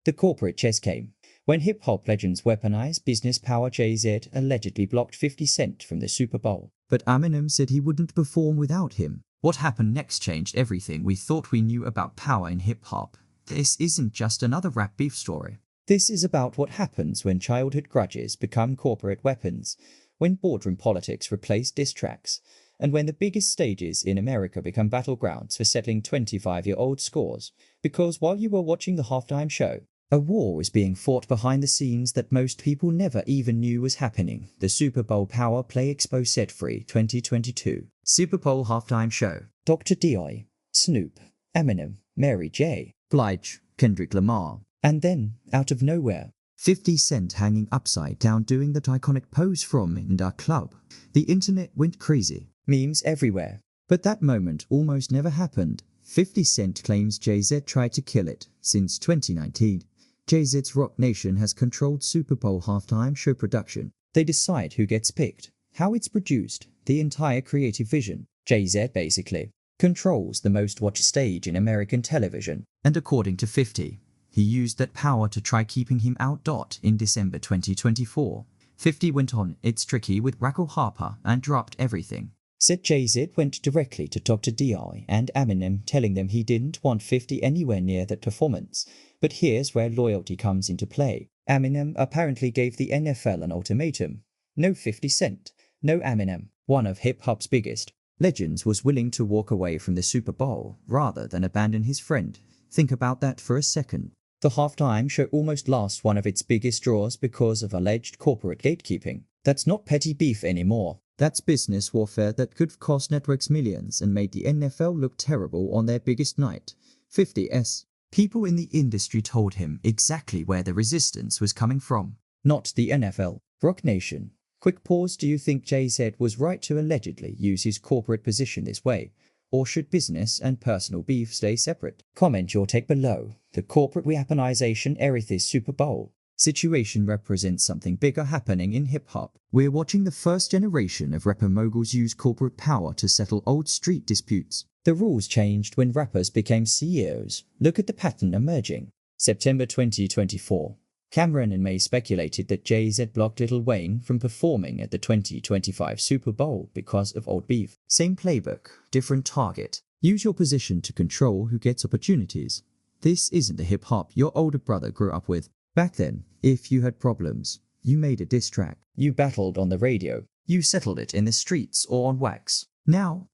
The corporate chess game. When hip-hop legends weaponized business power, Jay-Z allegedly blocked 50 Cent from the Super Bowl. But Eminem said he wouldn't perform without him. What happened next changed everything we thought we knew about power in hip-hop. This isn't just another rap beef story. This is about what happens when childhood grudges become corporate weapons, when boardroom politics replace diss tracks, and when the biggest stages in America become battlegrounds for settling 25-year-old scores. Because while you were watching the halftime show, a war was being fought behind the scenes that most people never even knew was happening. The Super Bowl Power Play Expo Set Free 2022. Super Bowl Halftime Show. Dr. Dre, Snoop, Eminem, Mary J. Blige, Kendrick Lamar. And then, out of nowhere, 50 Cent hanging upside down doing that iconic pose from In Da Club. The internet went crazy. Memes everywhere. But that moment almost never happened. 50 Cent claims Jay-Z tried to kill it. Since 2019, Jay-Z's Rock Nation has controlled Super Bowl halftime show production. They decide who gets picked, how it's produced, the entire creative vision. Jay-Z basically controls the most watched stage in American television. And according to 50, he used that power to try keeping him out. In December 2024, 50 went on It's Tricky with Rackle Harper and dropped everything. Said Jay-Z went directly to Dr. Dre and Eminem telling them he didn't want 50 anywhere near that performance. But here's where loyalty comes into play. Eminem apparently gave the NFL an ultimatum. No 50 Cent, no Eminem, one of hip-hop's biggest legends, was willing to walk away from the Super Bowl rather than abandon his friend. Think about that for a second. The halftime show almost lost one of its biggest draws because of alleged corporate gatekeeping. That's not petty beef anymore. That's business warfare that could have cost networks millions and made the NFL look terrible on their biggest night. 50s. People in the industry told him exactly where the resistance was coming from. Not the NFL. Rock Nation. Quick pause. Do you think Jay-Z was right to allegedly use his corporate position this way? Or should business and personal beef stay separate? Comment your take below. The corporate weaponization Erith's Super Bowl situation represents something bigger happening in hip-hop. We're watching the first generation of rapper moguls use corporate power to settle old street disputes. The rules changed when rappers became CEOs. Look at the pattern emerging. September 2024. Cameron and May speculated that Jay-Z blocked Lil Wayne from performing at the 2025 Super Bowl because of old beef. Same playbook, different target. Use your position to control who gets opportunities. This isn't the hip-hop your older brother grew up with. Back then, if you had problems, you made a diss track. You battled on the radio. You settled it in the streets or on wax. Now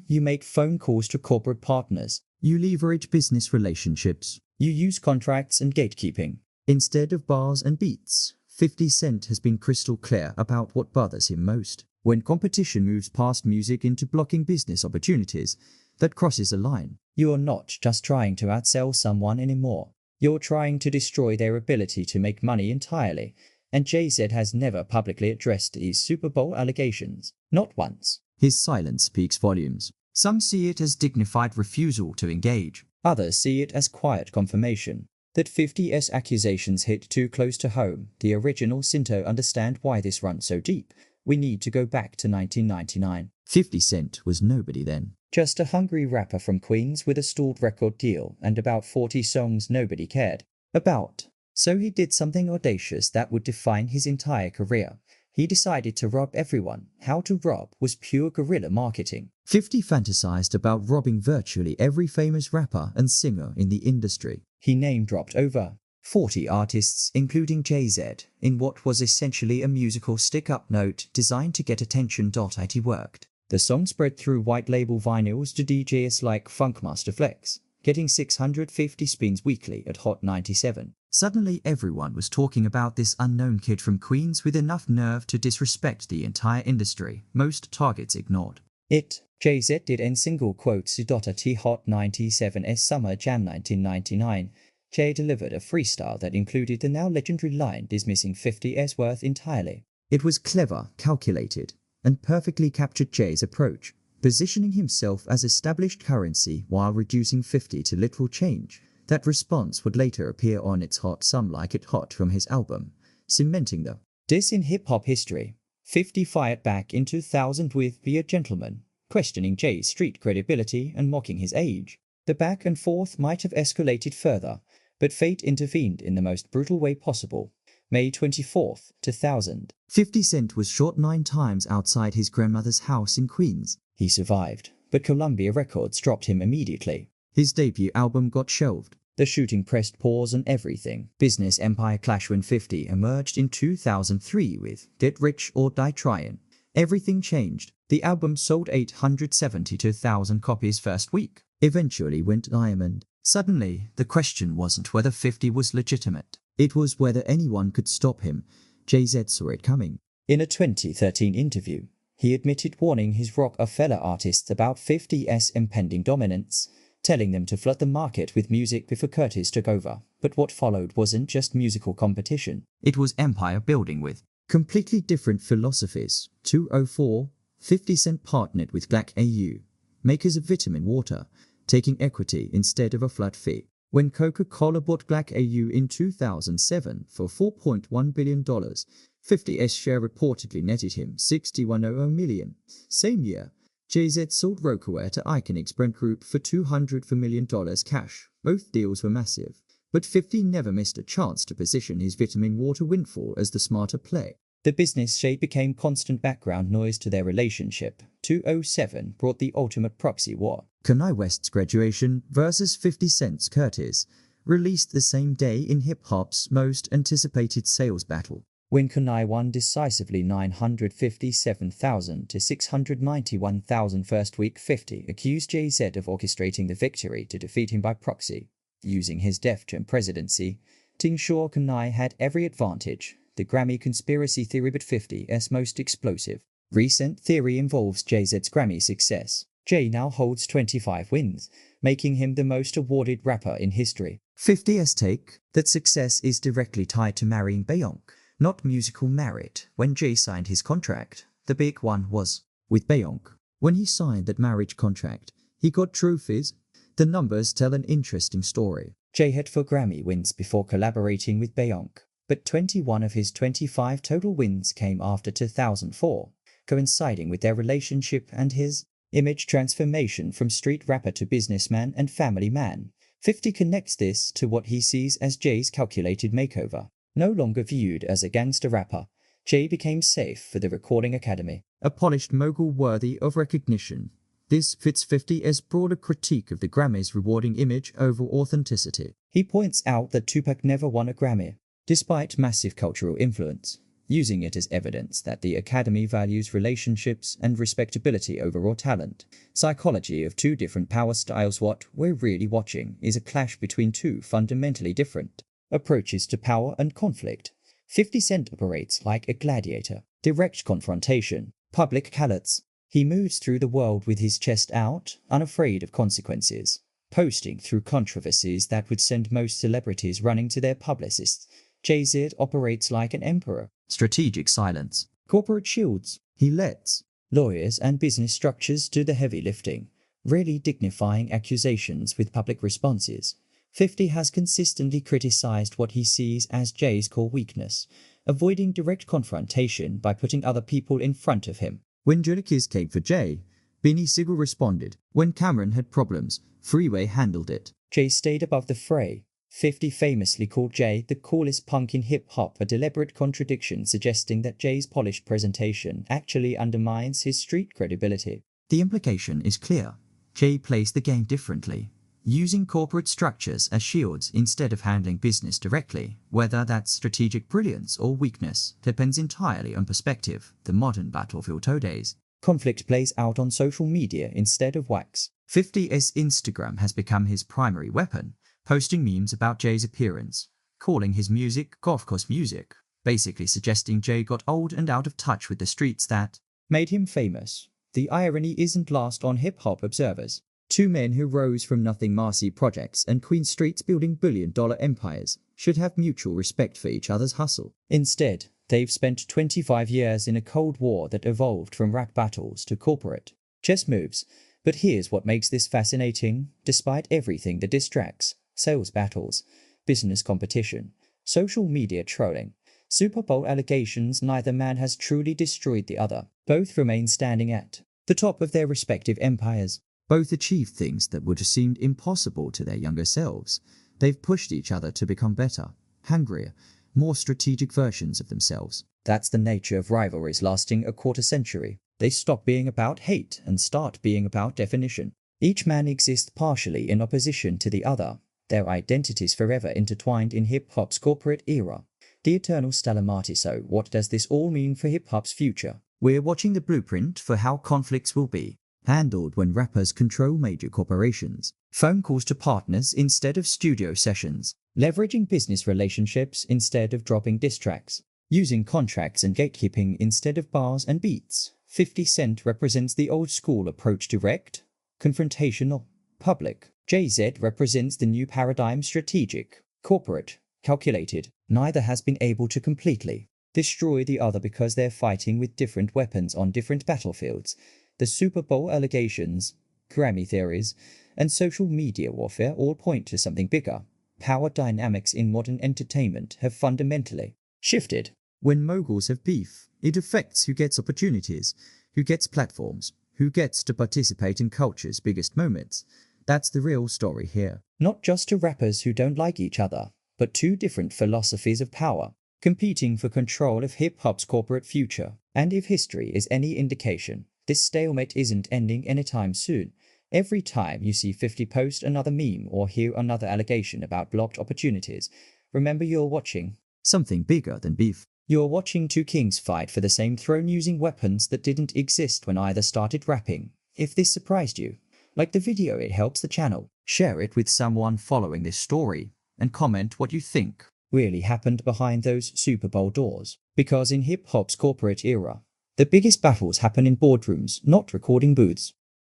you make phone calls to corporate partners. You leverage business relationships. You use contracts and gatekeeping instead of bars and beats. 50 Cent has been crystal clear about what bothers him most. When competition moves past music into blocking business opportunities, that crosses a line. You're not just trying to outsell someone anymore. You're trying to destroy their ability to make money entirely. And Jay-Z has never publicly addressed these Super Bowl allegations. Not once. His silence speaks volumes. Some see it as dignified refusal to engage. Others see it as quiet confirmation that 50's accusations hit too close to home. The original Cinto understand why this runs so deep. We need to go back to 1999. 50 Cent was nobody then. Just a hungry rapper from Queens with a stalled record deal and about 40 songs nobody cared about. So he did something audacious that would define his entire career. He decided to rob everyone. How to rob was pure guerrilla marketing. 50 fantasized about robbing virtually every famous rapper and singer in the industry. He name-dropped over 40 artists, including Jay-Z, in what was essentially a musical stick-up note designed to get attention. It worked. The song spread through white-label vinyls to DJs like Funkmaster Flex, getting 650 spins weekly at Hot 97. Suddenly everyone was talking about this unknown kid from Queens with enough nerve to disrespect the entire industry. Most targets ignored it. Jay-Z did end single quotes at Hot 97's Summer Jam 1999. Jay delivered a freestyle that included the now legendary line dismissing 50's worth entirely. It was clever, calculated, and perfectly captured Jay's approach, positioning himself as established currency while reducing 50 to literal change. That response would later appear on It's Hot Some Like It Hot from his album, cementing the diss in hip-hop history. 50 fired back in 2000 with Be a Gentleman, questioning Jay's street credibility and mocking his age. The back and forth might have escalated further, But fate intervened in the most brutal way possible. May 24th, 2000. 50 Cent was shot 9 times outside his grandmother's house in Queens. He survived, but Columbia Records dropped him immediately. His debut album got shelved. The shooting pressed pause on everything. Business empire clash when 50 emerged in 2003 with Get Rich or Die Tryin'. Everything changed. The album sold 872,000 copies first week. Eventually went diamond. Suddenly, the question wasn't whether 50 was legitimate. It was whether anyone could stop him. Jay-Z saw it coming. In a 2013 interview, he admitted warning his Rockefeller artists about 50's impending dominance, telling them to flood the market with music before Curtis took over. But what followed wasn't just musical competition. It was empire building with completely different philosophies. 2004, 50 Cent partnered with Black AU, makers of vitamin water, taking equity instead of a flat fee. When Coca-Cola bought Black AU in 2007 for $4.1 billion, 50's share reportedly netted him $61.00 million. Same year, Jay-Z sold Rocawear to Iconics Brand Group for $200 million cash. Both deals were massive, but 50 never missed a chance to position his vitamin water windfall as the smarter play. The business shade became constant background noise to their relationship. 2007 brought the ultimate proxy war. Kanye West's Graduation versus 50 Cent's Curtis, released the same day in hip-hop's most anticipated sales battle. When Kanye won decisively 957,000 to 691,000 first week, 50 accused Jay-Z of orchestrating the victory to defeat him by proxy, using his death term presidency to ensure Kanye had every advantage. The Grammy conspiracy theory, but 50's most explosive recent theory involves Jay-Z's Grammy success. Jay now holds 25 wins, making him the most awarded rapper in history. 50's take that success is directly tied to marrying Beyoncé, not musical merit. When Jay signed his contract, the big one was with Beyoncé. When he signed that marriage contract, he got trophies. The numbers tell an interesting story. Jay had 4 Grammy wins before collaborating with Beyoncé, but 21 of his 25 total wins came after 2004, coinciding with their relationship and his image transformation from street rapper to businessman and family man. 50 connects this to what he sees as Jay's calculated makeover. No longer viewed as a gangster rapper, Jay became safe for the Recording Academy, a polished mogul worthy of recognition. This fits 50's broader critique of the Grammys rewarding image over authenticity. He points out that Tupac never won a Grammy, despite massive cultural influence, using it as evidence that the Academy values relationships and respectability over raw talent. Psychology of 2 different power styles. What we're really watching is a clash between 2 fundamentally different approaches to power and conflict. 50 Cent operates like a gladiator, direct confrontation, public callous. He moves through the world with his chest out, unafraid of consequences, posting through controversies that would send most celebrities running to their publicists. Jay-Z operates like an emperor, strategic silence, corporate shields. He lets lawyers and business structures do the heavy lifting, rarely dignifying accusations with public responses. 50 has consistently criticized what he sees as Jay's core weakness, avoiding direct confrontation by putting other people in front of him. When Jadakiss came for Jay, Beanie Sigel responded. When Cameron had problems, Freeway handled it. Jay stayed above the fray. 50 famously called Jay the coolest punk in hip-hop, a deliberate contradiction suggesting that Jay's polished presentation actually undermines his street credibility. The implication is clear. Jay plays the game differently, using corporate structures as shields instead of handling business directly. Whether that's strategic brilliance or weakness depends entirely on perspective. The modern battlefield nowadays, conflict plays out on social media instead of wax. 50's Instagram has become his primary weapon, posting memes about Jay's appearance, calling his music golf course music, basically suggesting Jay got old and out of touch with the streets that made him famous. The irony isn't lost on hip-hop observers. 2 men who rose from nothing, Marcy Projects and Queen Streets, building billion-dollar empires, should have mutual respect for each other's hustle. Instead, they've spent 25 years in a cold war that evolved from rap battles to corporate chess moves. But here's what makes this fascinating. Despite everything that distracts, sales battles, business competition, social media trolling, Super Bowl allegations, neither man has truly destroyed the other. Both remain standing at the top of their respective empires. Both achieved things that would have seemed impossible to their younger selves. They've pushed each other to become better, hungrier, more strategic versions of themselves. That's the nature of rivalries lasting a quarter century. They stop being about hate and start being about definition. Each man exists partially in opposition to the other, their identities forever intertwined in hip-hop's corporate era. The eternal Stallamati. So what does this all mean for hip-hop's future? We're watching the blueprint for how conflicts will be handled when rappers control major corporations. Phone calls to partners instead of studio sessions. Leveraging business relationships instead of dropping diss tracks. Using contracts and gatekeeping instead of bars and beats. 50 Cent represents the old school approach: direct, confrontational, public. Jay-Z represents the new paradigm: strategic, corporate, calculated. Neither has been able to completely destroy the other because they're fighting with different weapons on different battlefields. The Super Bowl allegations, Grammy theories, and social media warfare all point to something bigger. Power dynamics in modern entertainment have fundamentally shifted. When moguls have beef, it affects who gets opportunities, who gets platforms, who gets to participate in culture's biggest moments. That's the real story here. Not just two rappers who don't like each other, but two different philosophies of power, competing for control of hip-hop's corporate future. And if history is any indication, this stalemate isn't ending anytime soon. Every time you see 50 post another meme or hear another allegation about blocked opportunities, remember you're watching something bigger than beef. You're watching two kings fight for the same throne using weapons that didn't exist when either started rapping. If this surprised you, like the video, it helps the channel. Share it with someone following this story, and comment what you think really happened behind those Super Bowl doors. Because in hip-hop's corporate era, the biggest battles happen in boardrooms, not recording booths.